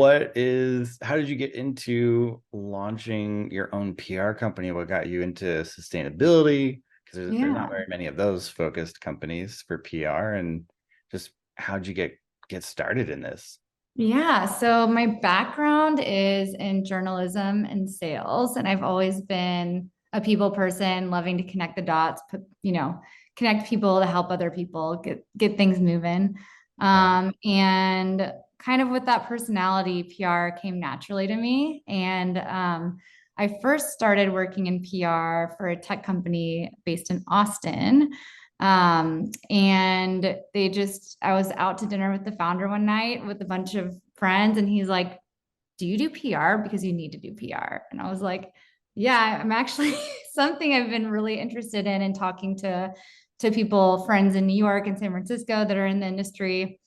how did you get into launching your own PR company? What got you into sustainability? Because there's not Yeah. very many of those focused companies for PR. And just how'd you get started in this? Yeah. So my background is in journalism and sales, and I've always been a people person, loving to connect the dots, connect people to help other people get things moving. Yeah. And kind of with that personality, PR came naturally to me. And I first started working in PR for a tech company based in Austin. And I was out to dinner with the founder one night with a bunch of friends, and he's like, do you do PR? Because you need to do PR. And I was like, yeah, I'm actually something I've been really interested in and talking to people, friends in New York and San Francisco that are in the industry.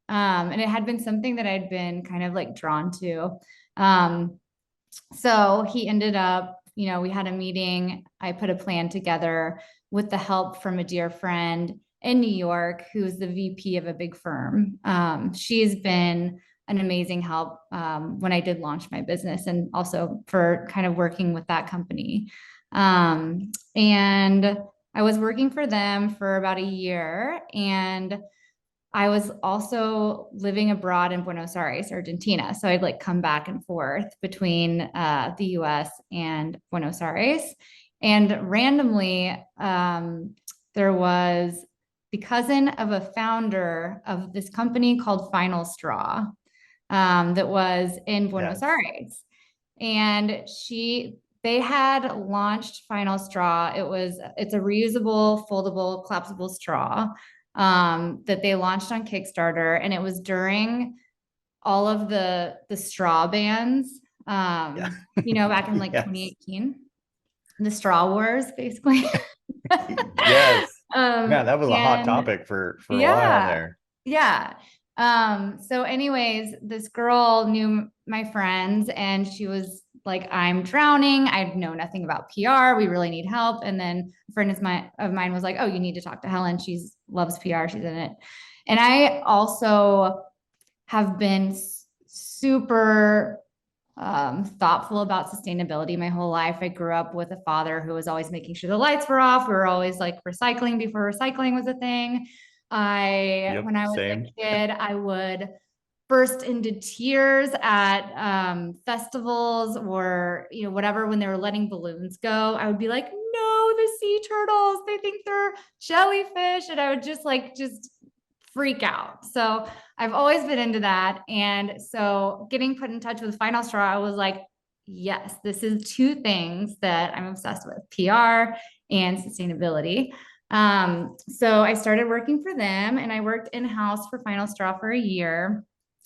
And it had been something that I'd been kind of like drawn to. Um, so he ended up, we had a meeting. I put a plan together with the help from a dear friend in New York who's the VP of a big firm. She's been an amazing help when I did launch my business and also for kind of working with that company. And I was working for them for about a year, and I was also living abroad in Buenos Aires, Argentina. So I'd like come back and forth between the US and Buenos Aires. And randomly, there was the cousin of a founder of this company called Final Straw that was in Buenos Yes. Aires. And they had launched Final Straw. It's a reusable, foldable, collapsible straw that they launched on Kickstarter, and it was during all of the straw bans. Yeah. Back in like Yes. 2018, the straw wars, basically. Yes. um, Yeah, that was a hot and topic for a while yeah, there. yeah. So anyways, this girl knew my friends and she was like, I'm drowning. I know nothing about PR. We really need help. And then a friend of mine was like, oh, you need to talk to Helen. She's loves PR. She's in it. And I also have been super thoughtful about sustainability my whole life. I grew up with a father who was always making sure the lights were off. We were always like recycling before recycling was a thing. Yep, When I was a same. kid, I would burst into tears at festivals or whatever when they were letting balloons go. I would be like, no, the sea turtles, they think they're jellyfish, and I would just freak out. So I've always been into that. And so getting put in touch with Final Straw, I was like, yes, this is two things that I'm obsessed with: PR and sustainability. So I started working for them, and I worked in house for Final Straw for a year,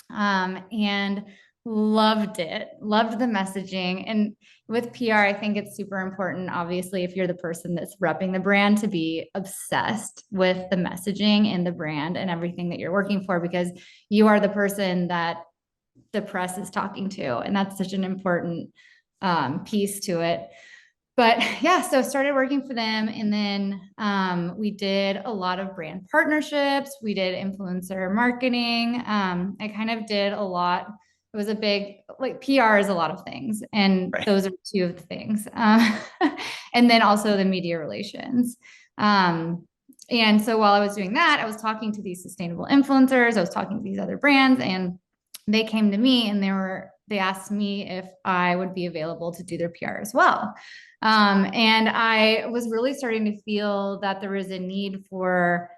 and loved it, loved the messaging. And with PR, I think it's super important, obviously, if you're the person that's repping the brand, to be obsessed with the messaging and the brand and everything that you're working for, because you are the person that the press is talking to. And that's such an important piece to it. But yeah, so started working for them, and then we did a lot of brand partnerships. We did influencer marketing. I kind of did a lot. It was a big, like, PR is a lot of things, and Right. those are two of the things. And then also the media relations. And so while I was doing that, I was talking to these sustainable influencers. I was talking to these other brands, and they came to me and they asked me if I would be available to do their PR as well. And I was really starting to feel that there was a need for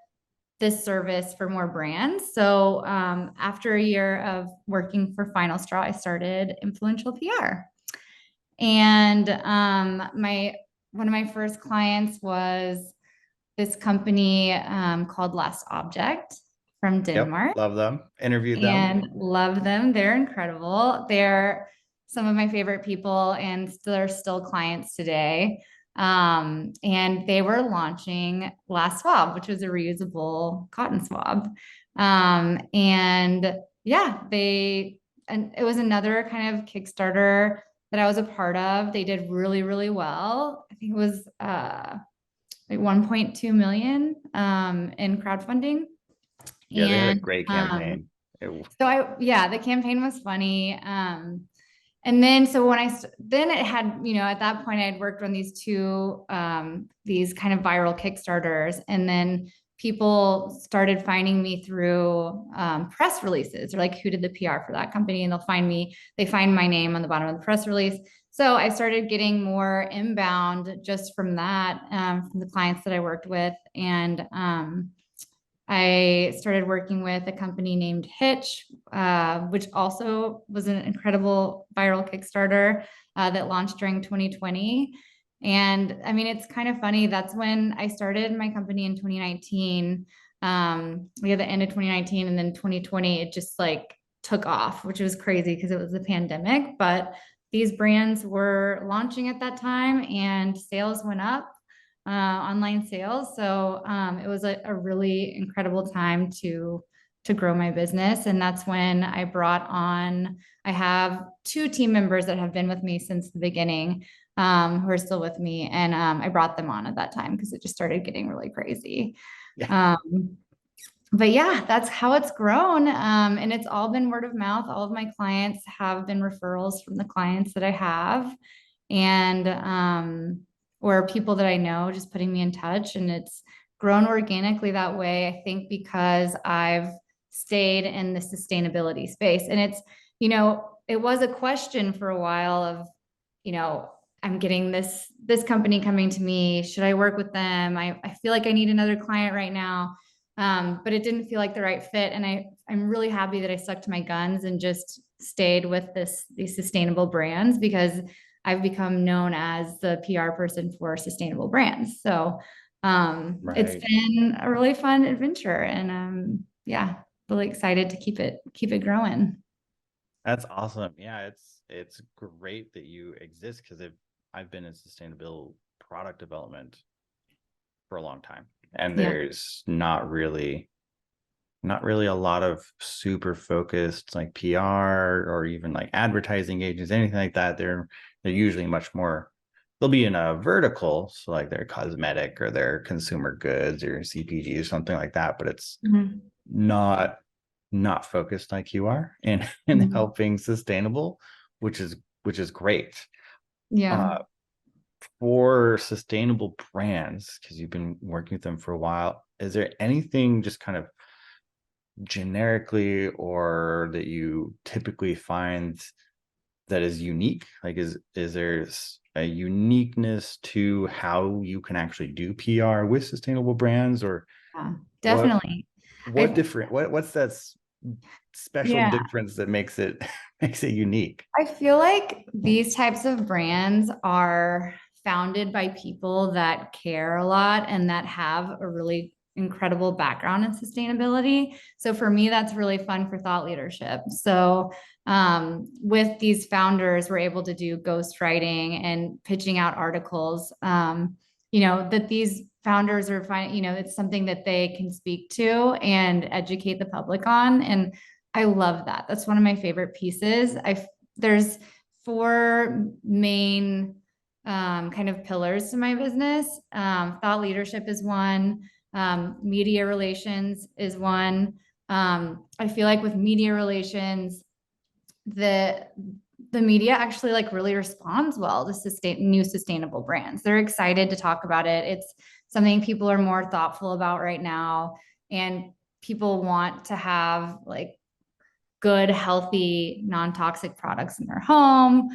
this service for more brands. So after a year of working for Final Straw, I started Influential PR. And my one of my first clients was this company called LastObject from Yep. Denmark, Love them. Interviewed them. and love them. They're incredible. They're some of my favorite people, and they're still clients today. And they were launching Last Swab, which was a reusable cotton swab. And yeah, and it was another kind of Kickstarter that I was a part of. They did really, really well. I think it was like 1.2 million in crowdfunding. Yeah, they had a And great campaign. Yeah, the campaign was funny. And then, so when then it had, at that point I had worked on these kind of viral Kickstarters. And then people started finding me through press releases, or like, who did the PR for that company? And they find my name on the bottom of the press release. So I started getting more inbound just from that, from the clients that I worked with. And I started working with a company named Hitch, which also was an incredible viral Kickstarter that launched during 2020. And I mean, it's kind of funny. That's when I started my company in 2019. We had the end of 2019, and then 2020, it just like took off, which was crazy because it was the pandemic. But these brands were launching at that time, and sales went up, online sales. So it was a really incredible time to grow my business. And that's when I have two team members that have been with me since the beginning, who are still with me. And I brought them on at that time because it just started getting really crazy. Yeah. But yeah, that's how it's grown. And it's all been word of mouth. All of my clients have been referrals from the clients that I have. And or people that I know just putting me in touch. And it's grown organically that way, I think, because I've stayed in the sustainability space. And it was a question for a while of, I'm getting this company coming to me. Should I work with them? I feel like I need another client right now. But it didn't feel like the right fit. And I'm really happy that I stuck to my guns and just stayed with these sustainable brands, because I've become known as the PR person for sustainable brands. So it's Right. been a really fun adventure, and yeah, really excited to keep it growing. That's awesome. Yeah, it's great that you exist, because I've been in sustainable product development for a long time, and Yeah. there's not really a lot of super focused like PR or even like advertising agents, anything like that. They're usually much more, they'll be in a vertical, so like their cosmetic or their consumer goods or CPG or something like that, but it's Mhm. not not focused like you are in Mhm. helping sustainable, which is great. Yeah. Uh for sustainable brands, because you've been working with them for a while, is there anything just kind of generically or that you typically find that is unique? Like, is there a uniqueness to how you can actually do PR with sustainable brands, or Yeah, what definitely. I what's that special yeah, difference that makes it makes it unique? I feel like these types of brands are founded by people that care a lot and that have a really incredible background in sustainability. So for me, that's really fun for thought leadership. So with these founders, we're able to do ghostwriting and pitching out articles, that these founders are finding, it's something that they can speak to and educate the public on. And I love that. That's one of my favorite pieces. There's four main kind of pillars to my business. Thought leadership is one. Media relations is one. I feel like with media relations, the the media actually like really responds well to new sustainable brands. They're excited to talk about it. It's something people are more thoughtful about right now, and people want to have like good, healthy, non-toxic products in their home.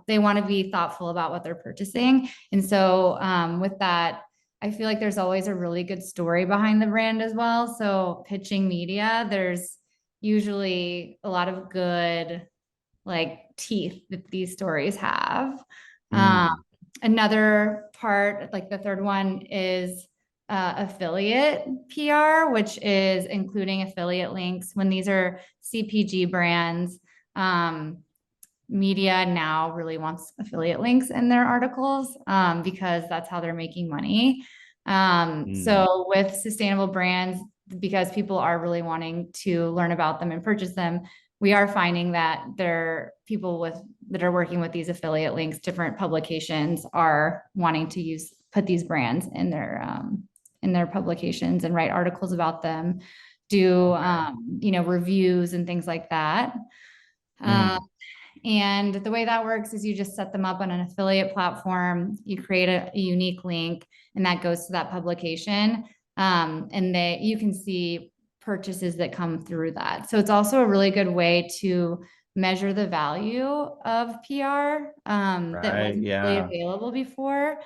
They want to be thoughtful about what they're purchasing. And so with that, I feel like there's always a really good story behind the brand as well. So pitching media, there's usually a lot of good like teeth that these stories have. Um, Mm, Another part, like the third one, is affiliate PR, which is including affiliate links. When these are CPG brands, media now really wants affiliate links in their articles, because that's how they're making money. mm, So with sustainable brands, because people are really wanting to learn about them and purchase them, we are finding that that are working with these affiliate links, different publications are wanting to put these brands in their publications and write articles about them. do, Okay. reviews and things like that. Um, Mm, and the way that works is you just set them up on an affiliate platform, you create a unique link, and that goes to that publication. And you can see purchases that come through that. So it's also a really good way to measure the value of PR, that right. wasn't really Yeah. available before.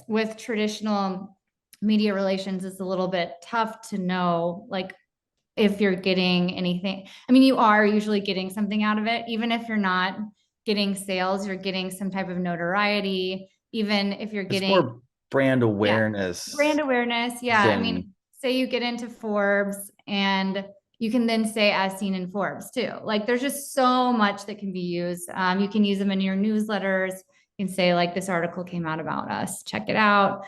With traditional media relations, it's a little bit tough to know, like, if you're getting anything. I mean, you are usually getting something out of it, even if you're not getting sales, you're getting some type of notoriety. Even if you're It's getting, more brand yeah, awareness brand awareness. Yeah. I than mean, say you get into Forbes, and you can then say as seen in Forbes too. Like, there's just so much that can be used. You can use them in your newsletters. You can say, like, this article came out about us, check it out.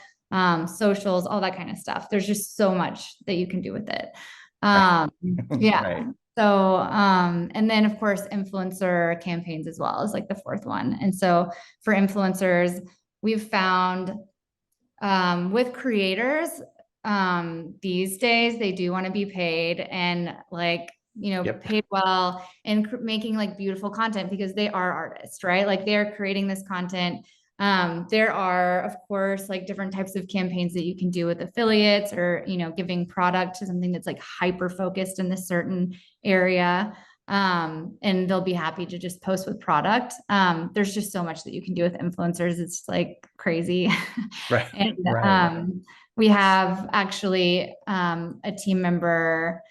Socials, all that kind of stuff. There's just so much that you can do with it. right. Um, yeah. Right. So, and then of course, influencer campaigns as well is like the fourth one. And so for influencers, we've found, with creators, these days they do want to be paid, and, like, Yep. paid well, and making like beautiful content, because they are artists, right? Like, they're creating this content. There are, of course, like different types of campaigns that you can do with affiliates, or, giving product to something that's like hyper focused in this certain area. And they'll be happy to just post with product. There's just so much that you can do with influencers. It's like crazy. Right. And Right. we have actually, a team member,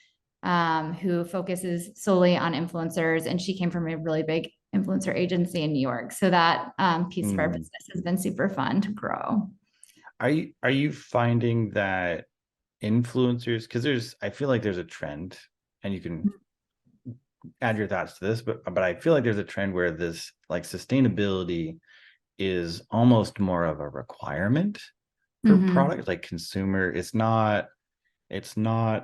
who focuses solely on influencers, and she came from a really big influencer agency in New York. So that, piece of our Mm. business has been super fun to grow. Are you finding that influencers, because I feel like there's a trend, and you can add your thoughts to this, but I feel like there's a trend where this like sustainability is almost more of a requirement for Mm-hmm. products like consumer. It's not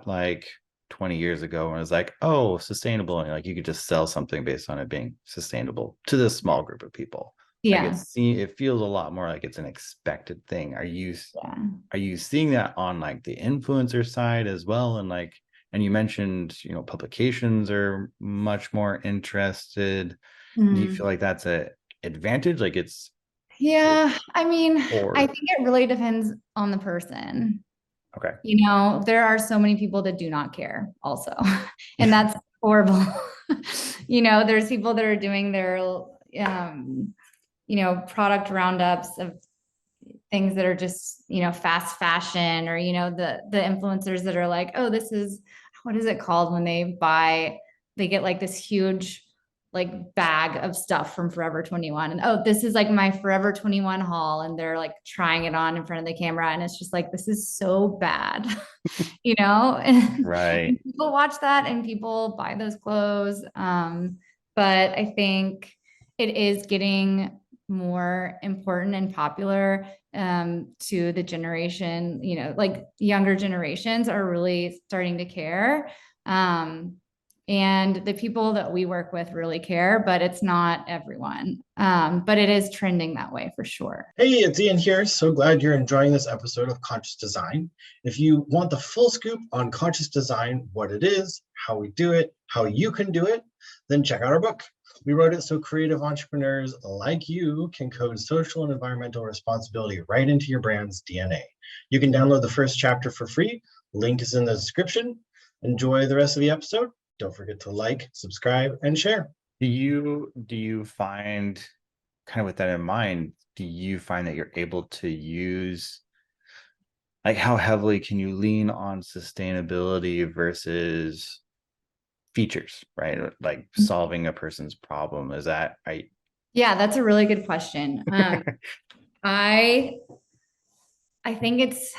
like 20 years ago when it was like, oh, sustainable, and like you could just sell something based on it being sustainable to this small group of people. Like Yeah. it feels a lot more like it's an expected thing. Yeah. Are you seeing that on like the influencer side as well? And like, and you mentioned, publications are much more interested. Do you Mm. feel like that's a advantage? Like it Yeah. I mean, I or think it really depends on the person. okay. There are so many people that do not care also. And that's horrible. There's people that are doing their, product roundups of things that are just, fast fashion, or, the influencers that are like, oh, this is, what is it called when they get like this huge like bag of stuff from Forever 21, and, oh, this is like my Forever 21 haul, and they're like trying it on in front of the camera, and it's just like, this is so bad. And Right. people watch that and people buy those clothes. But I think it is getting more important and popular, to the generation, like younger generations are really starting to care. And the people that we work with really care, but it's not everyone. But it is trending that way for sure. Hey, it's Ian here. So glad you're enjoying this episode of Conscious Design. If you want the full scoop on conscious design, what it is, how we do it, how you can do it, then check out our book. We wrote it so creative entrepreneurs like you can code social and environmental responsibility right into your brand's DNA. You can download the first chapter for free. Link is in the description. Enjoy the rest of the episode. Don't forget to like, subscribe, and share. Do you find, kind of with that in mind, do you find that you're able to use, like, how heavily can you lean on sustainability versus features, right? Like solving a person's problem. Is that I Yeah, that's a really good question. I I think it's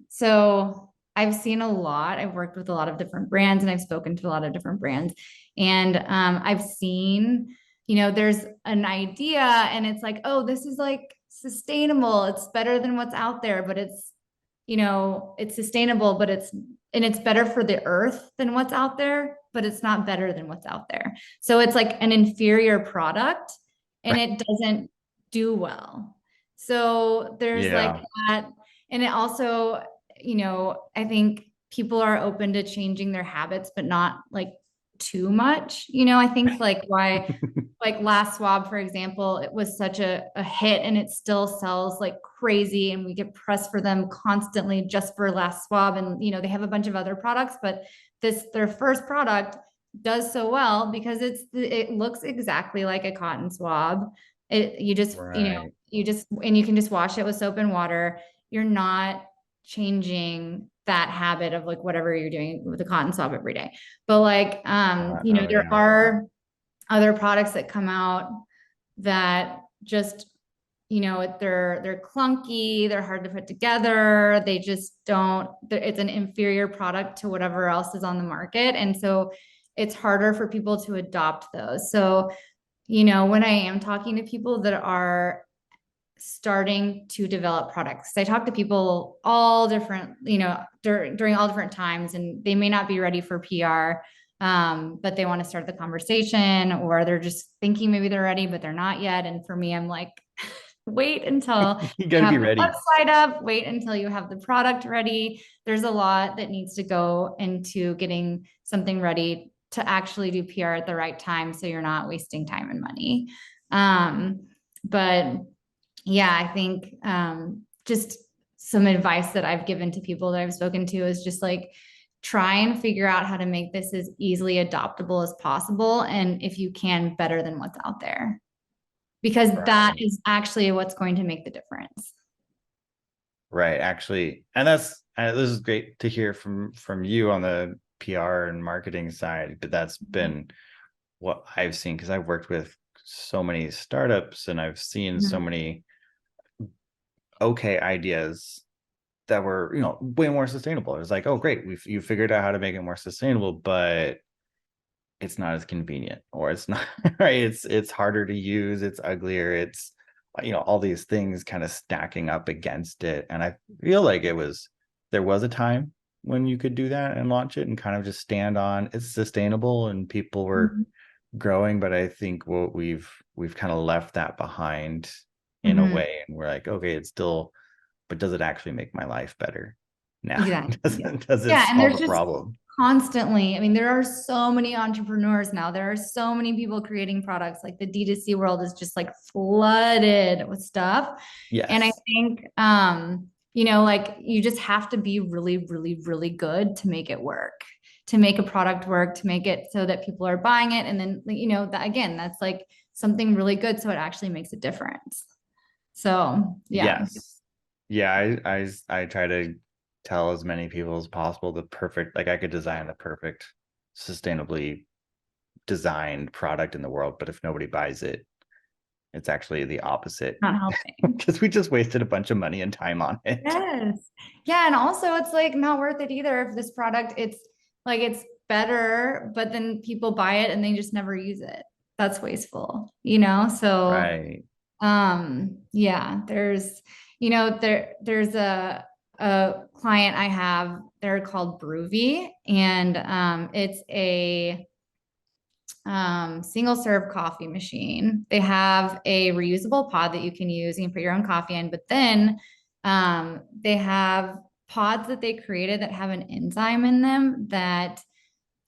so I've seen a lot. I've worked with a lot of different brands, and I've spoken to a lot of different brands. And, I've seen, there's an idea, and it's like, oh, this is like sustainable. It's better than what's out there, but it's sustainable, but it's better for the earth than what's out there, but it's not better than what's out there. So it's like an inferior product, and right? it doesn't do well. So there's like Yeah. that. And it also, I think people are open to changing their habits, but not like too much. You know, I think like why, like Last Swab, for example, it was such a hit and it still sells like crazy. And we get press for them constantly just for Last Swab. And, you know, they have a bunch of other products, but their first product does so well because it looks exactly like a cotton swab. You just, you know, Right. and you can just wash it with soap and water. You're not changing that habit of like whatever you're doing with the cotton swab every day. But like, you know, Oh there yeah. are other products that come out that just, you know, they're clunky, they're hard to put together, they just don't, it's an inferior product to whatever else is on the market. And so it's harder for people to adopt those. So, you know, when I am talking to people that are starting to develop products, I talk to people all different, you know, during all different times, and they may not be ready for PR, but they want to start the conversation, or they're just thinking maybe they're ready, but they're not yet. And for me, I'm like, wait until You you got to be have the ready. website up, wait until you have the product ready. There's a lot that needs to go into getting something ready to actually do PR at the right time, so you're not wasting time and money. But yeah, I think just some advice that I've given to people that I've spoken to is just like, try and figure out how to make this as easily adoptable as possible. And if you can, better than what's out there, because that Right. is actually what's going to make the difference. Right. Actually, and this is great to hear from you on the PR and marketing side, but that's been what I've seen because I've worked with so many startups and I've seen so Mhm. many okay ideas that were, you know, way more sustainable. It's like, oh, great, you figured out how to make it more sustainable, but it's not as convenient, or it's not right. It's harder to use. It's uglier. It's, you know, all these things kind of stacking up against it. And I feel like there was a time when you could do that and launch it and kind of just stand on it's sustainable and people were Mhm. growing. But I think what we've kind of left that behind in a Mhm. way, and we're like, okay, it's still, but does it actually make my life better now? Exactly. Does it Yeah. And solve there's the just problem? constantly, I mean, there are so many entrepreneurs now. There are so many people creating products. Like the D2C world is just like flooded with stuff. And I Yes. think, you know, like you just have to be really, really, really good to make it work, to make a product work, to make it so that people are buying it. And then, you know, that again, that's like something really good. So it actually makes a difference. So yeah. Yes. Yeah, I try to tell as many people as possible the perfect, like I could design the perfect sustainably designed product in the world, but if nobody buys it, it's actually the opposite Not helping. because we just wasted a bunch of money and time on it. Yes. Yeah. And also it's like not worth it either if this product, it's like it's better, but then people buy it and they just never use it. That's wasteful, you know? So Right. yeah, you know, there's a client I have, they're called Broovy, and it's a single serve coffee machine. They have a reusable pod that you can use. You can put your own coffee in, but then they have pods that they created that have an enzyme in them that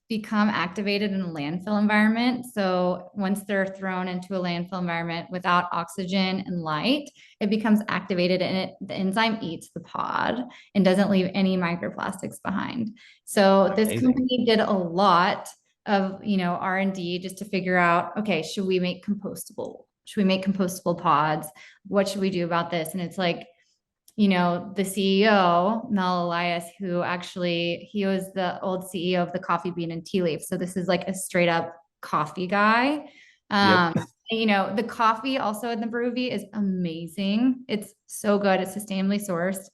become activated in a landfill environment. So once they're thrown into a landfill environment without oxygen and light, it becomes activated and the enzyme eats the pod and doesn't leave any microplastics behind. So this Amazing. company did a lot of, you know, R&D just to figure out, okay, should we make compostable pods? What should we do about this? And it's like, you know, the CEO, Mel Elias, who actually, he was the old CEO of the Coffee Bean and Tea Leaf. So this is like a straight up coffee guy. Yep. You know, the coffee also in the Broovy is amazing. It's so good. It's sustainably sourced.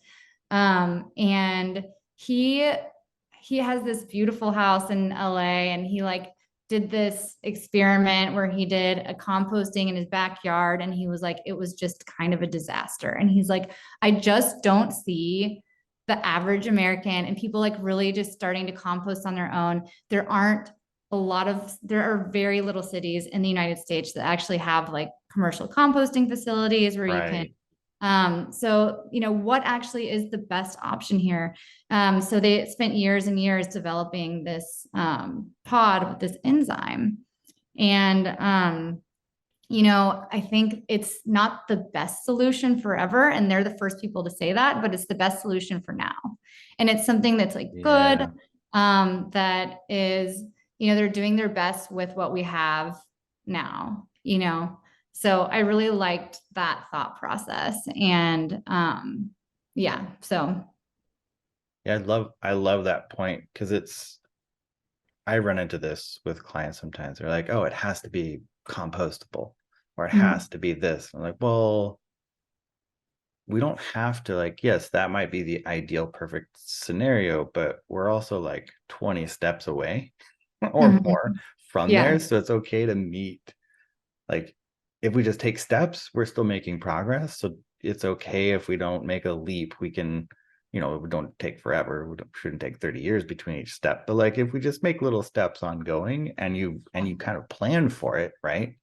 And he has this beautiful house in LA, and he like did this experiment where he did a composting in his backyard, and he was like, it was just kind of a disaster. And he's like, I just don't see the average American and people like really just starting to compost on their own. There are very little cities in the United States that actually have like commercial composting facilities where you can Right. So, what actually is the best option here? So they spent years and years developing this pod with this enzyme. And, I think it's not the best solution forever. And they're the first people to say that, but it's the best solution for now. And it's something that's like good, that is, they're doing their best with what we have now, So I really liked that thought process. And yeah, so. Yeah, I love that point, because I run into this with clients sometimes. They're like, oh, it has to be compostable, or it has to be this. I'm like, well, we don't have to, like, yes, that might be the ideal perfect scenario, but we're also like 20 steps away or more from there. So it's okay to meet, like, if we just take steps, we're still making progress. So it's okay if we don't make a leap. We can, we don't take forever. Shouldn't take 30 years between each step. But like, if we just make little steps ongoing, and you kind of plan for it, right?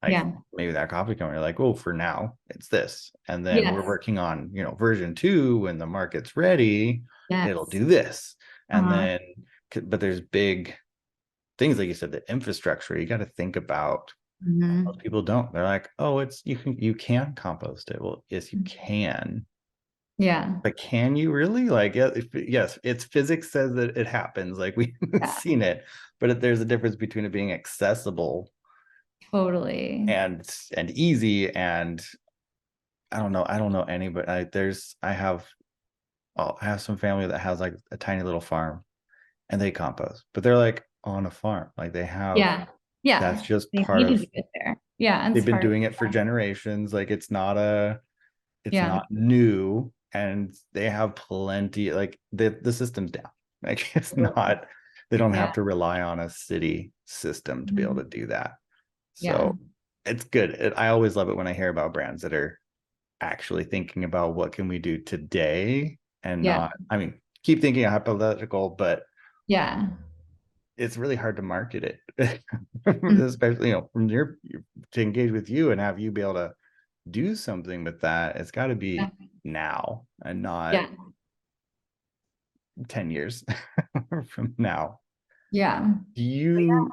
Like, maybe that coffee company, like, oh, for now it's this, and then we're working on, version 2. When the market's ready, it'll do this. And then, but there's big things, like you said, the infrastructure you got to think about. Most people don't. They're like, oh, you can compost it. Well, yes, you can. Yeah. But can you really? Like, yes, it's physics says that it happens. Like, we've seen it, but there's a difference between it being accessible, totally, and easy. And I don't know anybody. I have some family that has like a tiny little farm, and they compost, but they're like on a farm. Like, they have, that's just they part need of, to get there. And they've been doing it for generations. Like, it's not new, and they have plenty, like, the system's down. Like, it's not, they don't have to rely on a city system to be able to do that. So it's good. I always love it when I hear about brands that are actually thinking about what can we do today, and not, I mean, keep thinking hypothetical, but it's really hard to market it, especially, from to engage with you and have you be able to do something with that. It's got to be now, and not 10 years from now. Do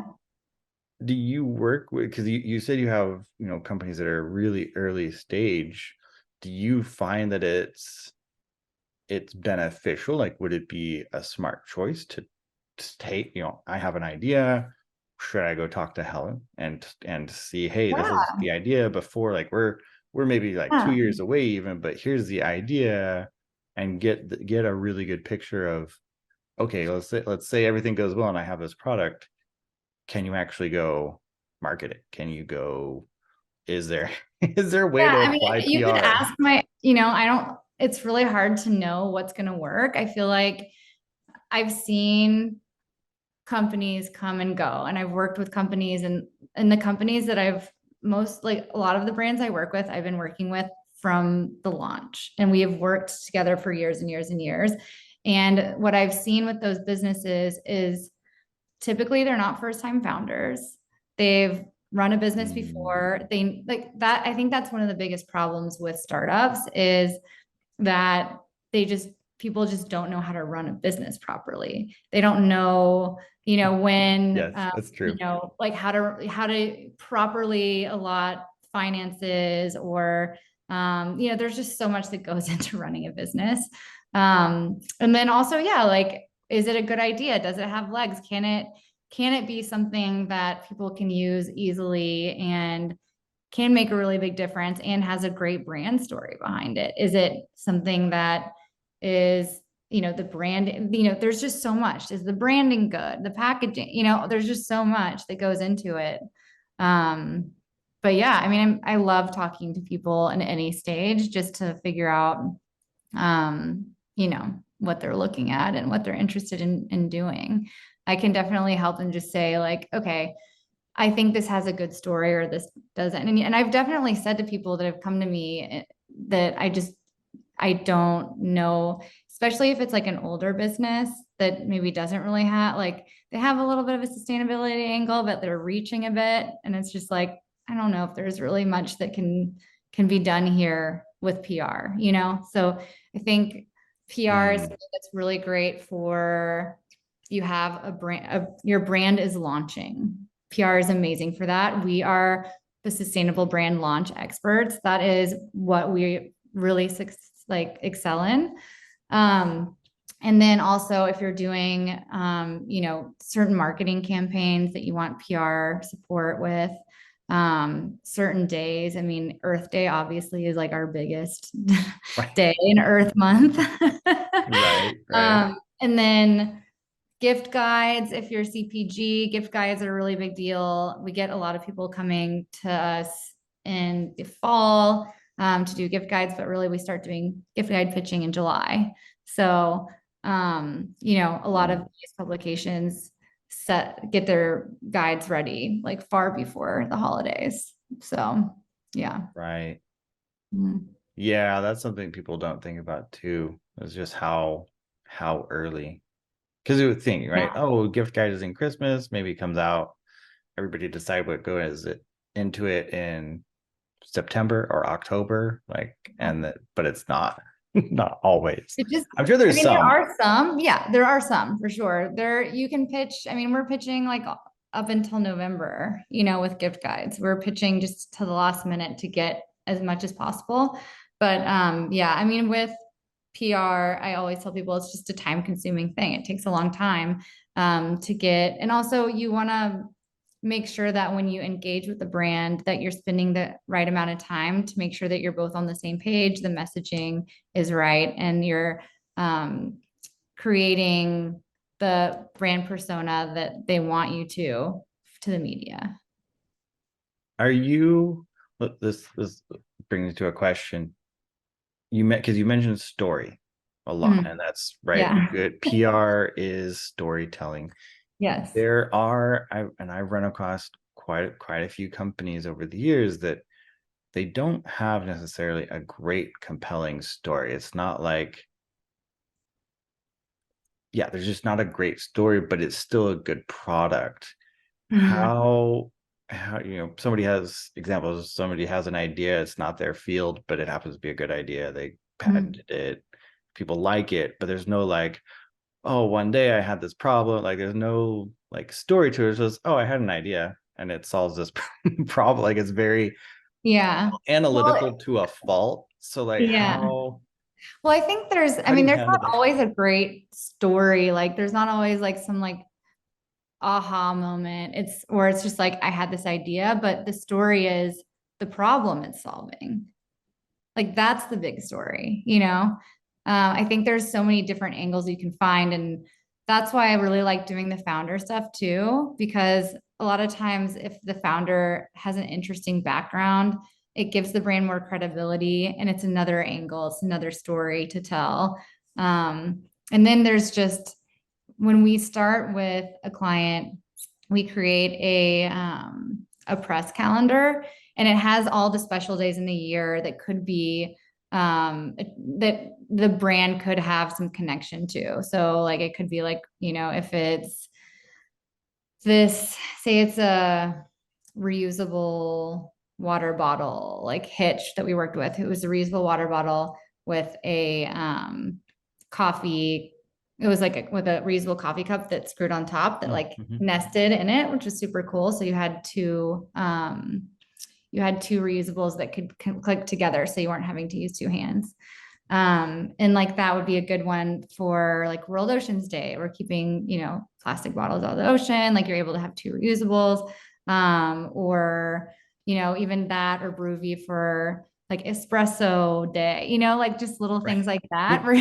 you work with, because you said you have, companies that are really early stage. Do you find that it's beneficial? Like, would it be a smart choice to take, I have an idea, should I go talk to Helen and see, hey, this is the idea, before, like, we're maybe like 2 years away even, but here's the idea, and get a really good picture of, okay, let's say everything goes well and I have this product. Can you actually go market it? Can you go, is there a way to apply PR? You could ask it's really hard to know what's going to work. I feel like I've seen companies come and go, and I've worked with companies, and the companies that a lot of the brands I work with, I've been working with from the launch, and we have worked together for years and years and years. And what I've seen with those businesses is typically they're not first-time founders. They've run a business before. They like that. I think that's one of the biggest problems with startups, is that people just don't know how to run a business properly. They don't know, when, that's true. Like how to properly allot finances, or, there's just so much that goes into running a business. And then also, like, is it a good idea? Does it have legs? Can it be something that people can use easily and can make a really big difference and has a great brand story behind it? Is it something that is, the brand, there's just so much. Is the branding good? The packaging, there's just so much that goes into it. But yeah, I mean, I love talking to people in any stage just to figure out, what they're looking at and what they're interested in doing. I can definitely help them just say, like, okay, I think this has a good story, or this doesn't. And I've definitely said to people that have come to me that I don't know, especially if it's like an older business that maybe doesn't really have, like, they have a little bit of a sustainability angle, but they're reaching a bit. And it's just like, I don't know if there's really much that can be done here with PR, you know? So I think PR is something that's really great for, you have a brand, your brand is launching. PR is amazing for that. We are the sustainable brand launch experts. That is what we really excel in. And then also if you're doing, you know, certain marketing campaigns that you want PR support with, certain days. I mean, Earth Day obviously is like our biggest day in Earth Month. Right. And then gift guides, if you're CPG, gift guides are a really big deal. We get a lot of people coming to us in the fall to do gift guides, but really we start doing gift guide pitching in July. So, you know, a lot of these publications get their guides ready like far before the holidays. So, yeah. Right. Mhm. Yeah, that's something people don't think about too. It's just how early. Because you would think, right? Yeah. Oh, gift guide is in Christmas, maybe it comes out. Everybody decide what goes into it in September or October, like, but it's not not always. It just, I'm sure I there's mean, there some. are some, yeah, there are some for sure. There, you can pitch, I mean, we're pitching like up until November, you know, with gift guides. We're pitching just to the last minute to get as much as possible. But yeah, I mean, with PR, I always tell people it's just a time consuming thing. It takes a long time to get, and also you want to make sure that when you engage with the brand that you're spending the right amount of time to make sure that you're both on the same page, the messaging is right, and you're creating the brand persona that they want you to the media. Are you, this brings me to a question. Because you mentioned story a lot, and that's right. Yeah. Good PR is storytelling. Yes. I've run across quite a few companies over the years that they don't have necessarily a great compelling story. It's not like, yeah, there's just not a great story, but it's still a good product. How you know, somebody has examples, somebody has an idea, it's not their field, but it happens to be a good idea. They patented it, people like it, but there's no like, oh, one day I had this problem. Like there's no like story to it. It's just, oh, I had an idea and it solves this problem. Like it's very analytical to a fault. So like how, well, I think I do mean, you there's handle not that? always a great story. Like there's not always like some like aha moment. It's just like, I had this idea, but the story is the problem it's solving. Like that's the big story, you know? I think there's so many different angles you can find. And that's why I really like doing the founder stuff too, because a lot of times if the founder has an interesting background, it gives the brand more credibility and it's another angle, it's another story to tell. And then there's just, when we start with a client, we create a press calendar, and it has all the special days in the year that could be that the brand could have some connection to. So like it could be like, you know, if it's this, say it's a reusable water bottle, like Hitch that we worked with, it was a reusable water bottle with a coffee. It was like with a reusable coffee cup that screwed on top that like nested in it, which was super cool. So you had two reusables that could click together, so you weren't having to use two hands. And like that would be a good one for like World Oceans Day. We're keeping, you know, plastic bottles out of the ocean. Like you're able to have two reusables, or you know, even that, or Bruvy for like espresso day. You know, like just little things like that. Where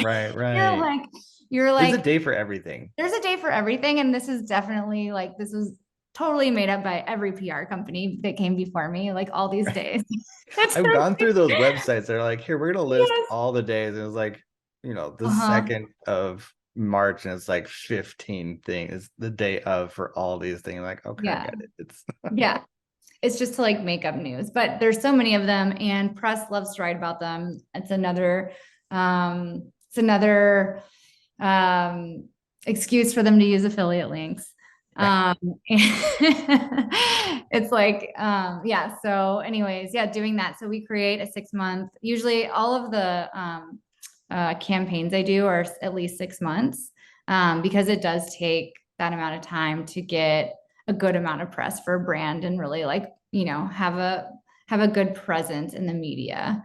you're like, there's a day for everything. There's a day for everything, and this is definitely like this was totally made up by every PR company that came before me, like all these days. I've gone through those websites. They're like, here, we're gonna list all the days. And it's like, you know, the 2nd of March, and it's like 15 things. It's the day of for all these things. Like, okay, I get it. It's it's just to like make up news, but there's so many of them, and press loves to write about them. It's another excuse for them to use affiliate links. Um, it's like, yeah. So anyways, yeah, doing that. So we create a 6 month, usually all of the, campaigns I do are at least 6 months, because it does take that amount of time to get a good amount of press for a brand and really like, have a good presence in the media.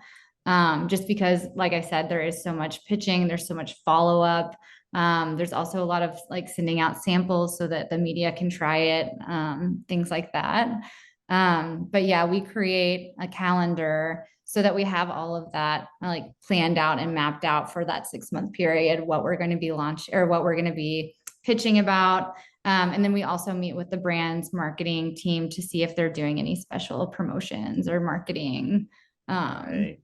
Just because, like I said, there is so much pitching, there's so much follow up. There's also a lot of like sending out samples so that the media can try it, things like that. But yeah, we create a calendar so that we have all of that like planned out and mapped out for that 6 month period, what we're going to be launching or what we're going to be pitching about. And then we also meet with the brand's marketing team to see if they're doing any special promotions or marketing, Right.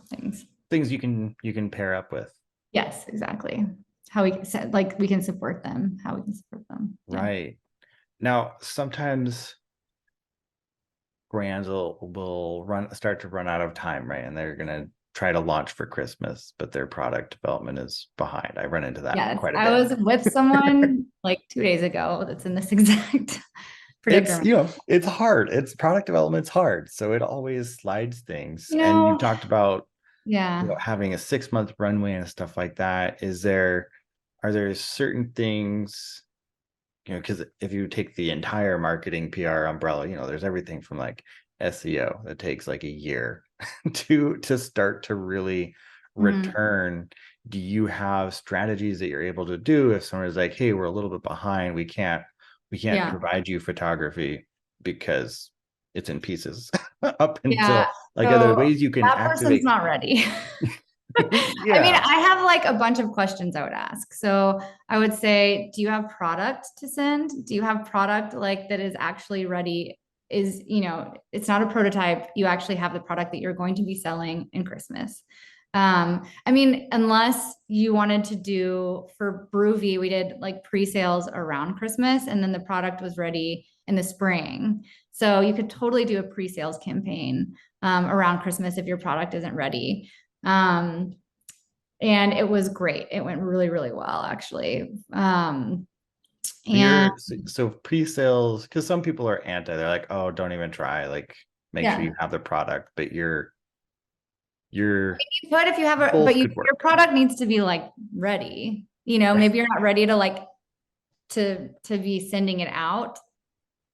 things. Things you can pair up with. Yes, exactly. How we can like we can support them, how we can support them. Yeah. Right. Now, sometimes brands will start to run out of time, right? And they're gonna try to launch for Christmas, but their product development is behind. I run into that Yes, quite a I was bit. with someone like 2 days ago that's in this exact It's, predicament. it's hard. It's product development's hard. So it always slides things. You And you know, talked about, yeah. having a 6 month runway and stuff like that. Are there certain things, because if you take the entire marketing PR umbrella, there's everything from like SEO that takes like a year to start to really Mhm. return. Do you have strategies that you're able to do if someone is like, hey, we're a little bit behind, we can't Yeah. provide you photography because it's in pieces up Yeah. until, like, are there So ways you can that person's activate? not ready. I mean, Yeah. I have like a bunch of questions I would ask. So I would say, do you have product to send? Do you have product like that is actually ready? It's not a prototype. You actually have the product that you're going to be selling in Christmas. I mean, unless you wanted to do for Broovy, we did like pre-sales around Christmas and then the product was ready in the spring. So you could totally do a pre-sales campaign around Christmas if your product isn't ready. Um, and it was great. It went really, really well, actually. And So pre-sales, because some people are anti, they're like, oh, don't even try, like, make sure yeah, you have the product, but your but if you have both could your work. product needs to be like ready. Right. Maybe you're not ready to like to be sending it out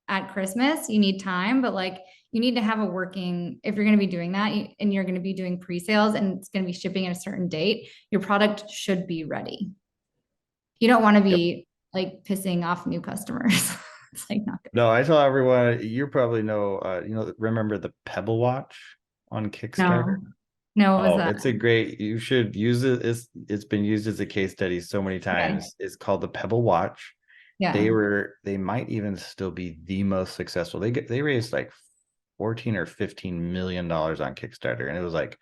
at Christmas. You need time, but like you need to have a working, if you're going to be doing that and you're going to be doing pre-sales and it's going to be shipping at a certain date, your product should be ready. You don't want to Yep. be like pissing off new customers. It's like not good. No, I tell everyone, you probably know, remember the Pebble Watch on Kickstarter? No, no, what was Oh, that? you should use it. It's been used as a case study so many Okay. times. It's called the Pebble Watch. Yeah. They might even still be the most successful. They raised like 14 or 15 million dollars on Kickstarter, and it was like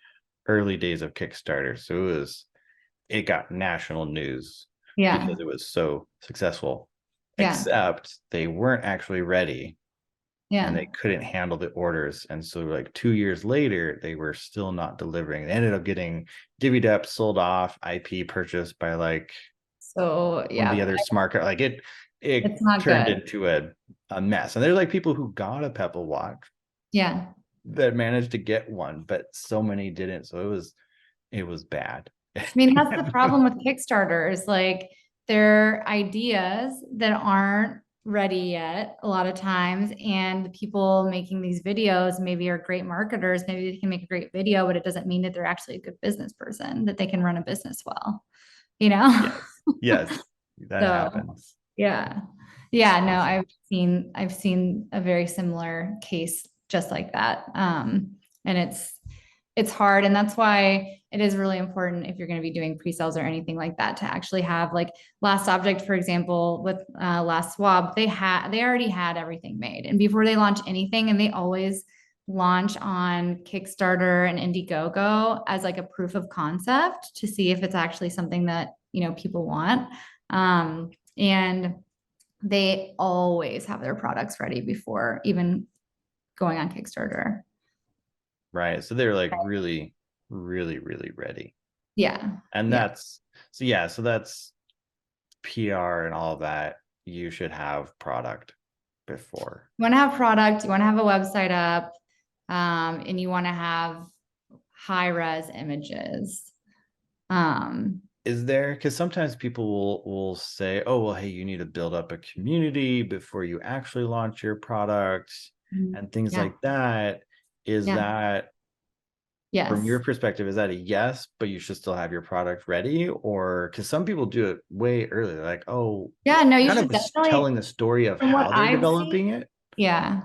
early days of Kickstarter. So it got national news Yeah. because it was so successful. Yeah. Except they weren't actually ready and Yeah. they couldn't handle the orders. And so like 2 years later, they were still not delivering. They ended up getting divvied up, sold off, IP purchased by like So one of the yeah, other smart, like it it's not turned good. into a mess. And there's like people who got a Pebble Watch Yeah. that managed to get one, but so many didn't. So it was bad. I mean, that's the problem with Kickstarter is like they're ideas that aren't ready yet a lot of times. And the people making these videos maybe are great marketers. Maybe they can make a great video, but it doesn't mean that they're actually a good business person, that they can run a business well, you know? Yes. Yes. That So happens. yeah. Yeah, no, For sure. I've seen a very similar case just like that. And it's hard. And that's why it is really important if you're going to be doing pre-sales or anything like that to actually have like Last Object, for example, with Last Swab, they already had everything made. And before they launch anything, and they always launch on Kickstarter and Indiegogo as like a proof of concept to see if it's actually something that, people want. And they always have their products ready before even going on Kickstarter. Right. So they're like really, really, really ready. Yeah. And Yeah. that's so yeah, so that's PR and all of that. you should have product before? You want to have product, you want to have a website up, and you want to have high res images. Is there, because sometimes people will say, oh, well, hey, you need to build up a community before you actually launch your product and things Yeah. like that. Is Yeah. that, Yes. from your perspective, is that a yes, but you should still have your product ready? Or because some people do it way earlier, like, oh, Yeah, no, you kind should of definitely, telling the story of from what how they're I've seen, developing it. yeah.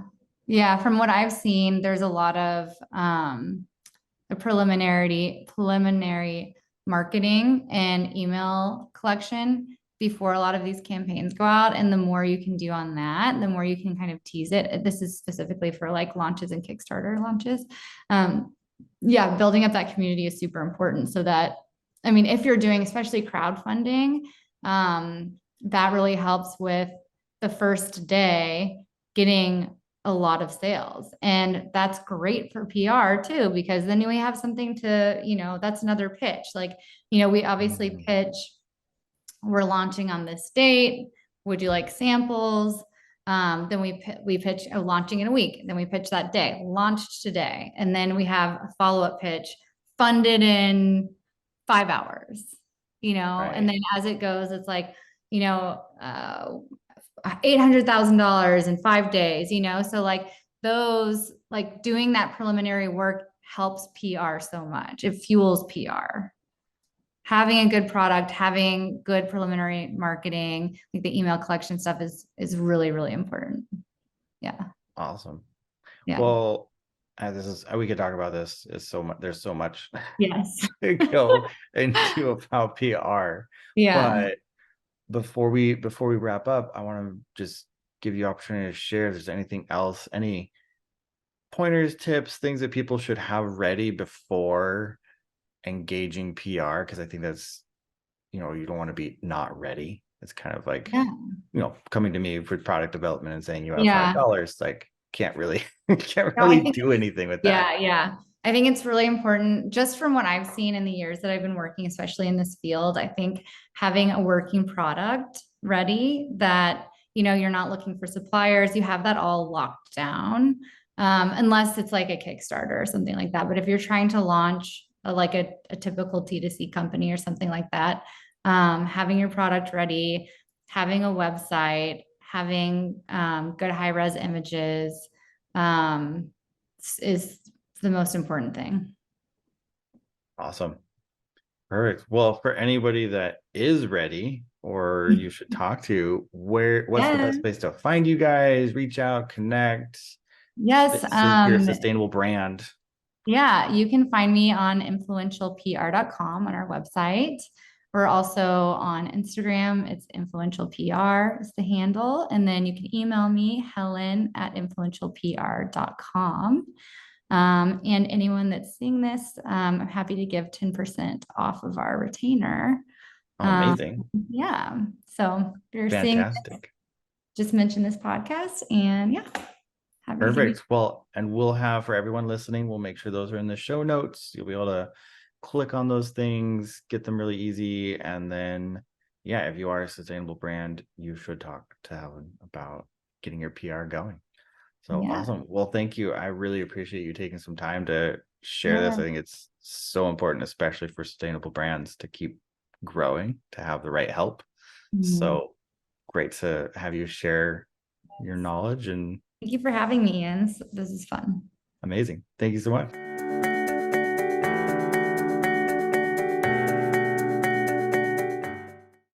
Yeah, from what I've seen, there's a lot of the preliminary marketing and email collection before a lot of these campaigns go out. And the more you can do on that, the more you can kind of tease it. This is specifically for like launches and Kickstarter launches. Yeah, building up that community is super important so that, I mean, if you're doing especially crowdfunding, that really helps with the first day getting a lot of sales. And that's great for PR too, because then we have something to, that's another pitch. Like, we obviously pitch, we're launching on this date. Would you like samples? Then we pitch launching in a week. Then we pitch that day, launched today. And then we have a follow-up pitch funded in 5 hours, and then as it goes, it's like, $800,000 in 5 days, so like those, like doing that preliminary work helps PR so much. It fuels PR. Having a good product, having good preliminary marketing, like the email collection stuff is really, really important. Yeah. Awesome. Yeah. Well, we could talk about this. It's so much. There's so much Yes. to go into about PR. Yeah. But before we wrap up, I want to just give you opportunity to share if there's anything else, any pointers, tips, things that people should have ready before engaging PR, because I think that's, you don't want to be not ready. It's kind of like, coming to me for product development and saying you have $5, like can't really do anything with that. Yeah. I think it's really important, just from what I've seen in the years that I've been working, especially in this field. I think having a working product ready that, you're not looking for suppliers, you have that all locked down, unless it's like a Kickstarter or something like that. But if you're trying to launch a typical T2C company or something like that, having your product ready, having a website, having good high-res images is the most important thing. Awesome. Perfect. Well, for anybody that is ready or you should talk to, what's the best place to find you guys, reach out, connect? Yes. Your sustainable brand. Yeah, you can find me on influentialpr.com on our website. We're also on Instagram. It's influentialpr is the handle. And then you can email me, helen@influentialpr.com. And anyone that's seeing this, I'm happy to give 10% off of our retainer. Amazing. Yeah. So if you're fantastic. seeing this, just mention this podcast and perfect. Well, and we'll have, for everyone listening, we'll make sure those are in the show notes. You'll be able to click on those things, get them really easy. And then, if you are a sustainable brand, you should talk to Helen about getting your PR going. So awesome. Well, thank you. I really appreciate you taking some time to share this. I think it's so important, especially for sustainable brands, to keep growing, to have the right help. So great to have you share your knowledge. And thank you for having me, Ian. This is fun. Amazing. Thank you so much.